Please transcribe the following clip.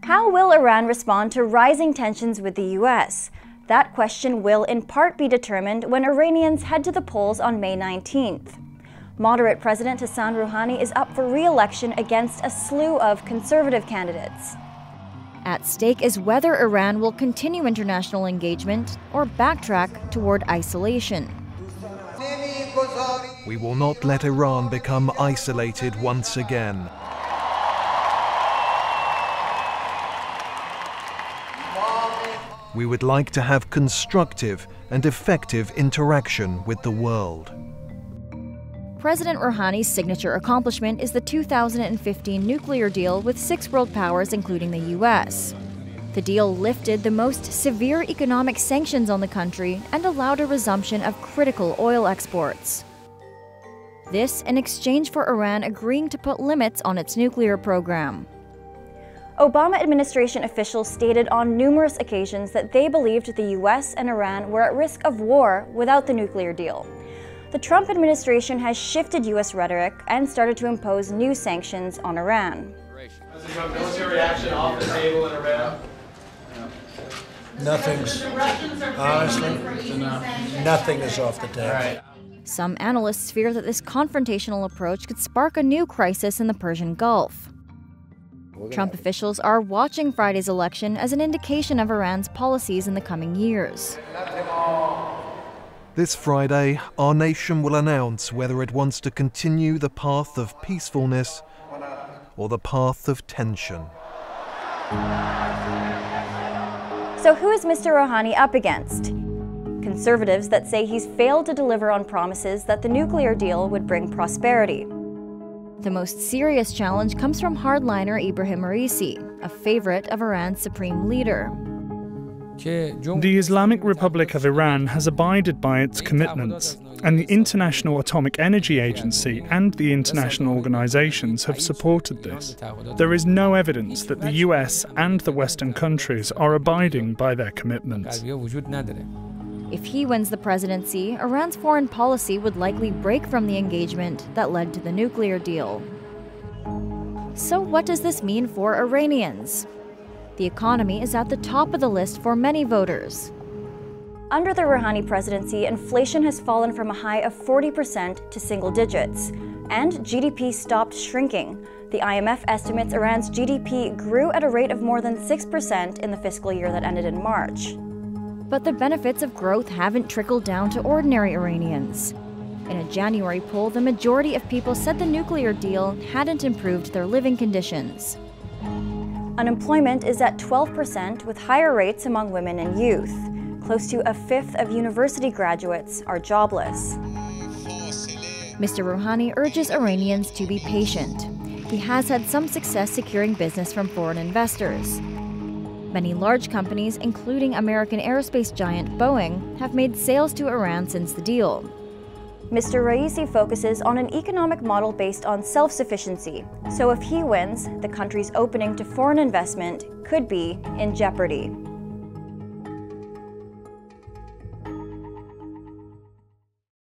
How will Iran respond to rising tensions with the US? That question will in part be determined when Iranians head to the polls on May 19th. Moderate President Hassan Rouhani is up for re-election against a slew of conservative candidates. At stake is whether Iran will continue international engagement or backtrack toward isolation. We will not let Iran become isolated once again. We would like to have constructive and effective interaction with the world. President Rouhani's signature accomplishment is the 2015 nuclear deal with 6 world powers, including the US. The deal lifted the most severe economic sanctions on the country and allowed a resumption of critical oil exports. This in exchange for Iran agreeing to put limits on its nuclear program. Obama administration officials stated on numerous occasions that they believed the US and Iran were at risk of war without the nuclear deal. The Trump administration has shifted US rhetoric and started to impose new sanctions on Iran. President Trump, military action off the table in Iran? Nothing's, honestly, nothing is off the table. Some analysts fear that this confrontational approach could spark a new crisis in the Persian Gulf. Trump officials are watching Friday's election as an indication of Iran's policies in the coming years. This Friday, our nation will announce whether it wants to continue the path of peacefulness or the path of tension. So who is Mr. Rouhani up against? Conservatives that say he's failed to deliver on promises that the nuclear deal would bring prosperity. The most serious challenge comes from hardliner Ibrahim Raisi, a favorite of Iran's supreme leader. The Islamic Republic of Iran has abided by its commitments, and the International Atomic Energy Agency and the international organizations have supported this. There is no evidence that the US and the Western countries are abiding by their commitments. If he wins the presidency, Iran's foreign policy would likely break from the engagement that led to the nuclear deal. So what does this mean for Iranians? The economy is at the top of the list for many voters. Under the Rouhani presidency, inflation has fallen from a high of 40% to single digits, and GDP stopped shrinking. The IMF estimates Iran's GDP grew at a rate of more than 6% in the fiscal year that ended in March. But the benefits of growth haven't trickled down to ordinary Iranians. In a January poll, the majority of people said the nuclear deal hadn't improved their living conditions. Unemployment is at 12%, with higher rates among women and youth. Close to a fifth of university graduates are jobless. Mr. Rouhani urges Iranians to be patient. He has had some success securing business from foreign investors. Many large companies, including American aerospace giant Boeing, have made sales to Iran since the deal. Mr. Raisi focuses on an economic model based on self-sufficiency, so if he wins, the country's opening to foreign investment could be in jeopardy.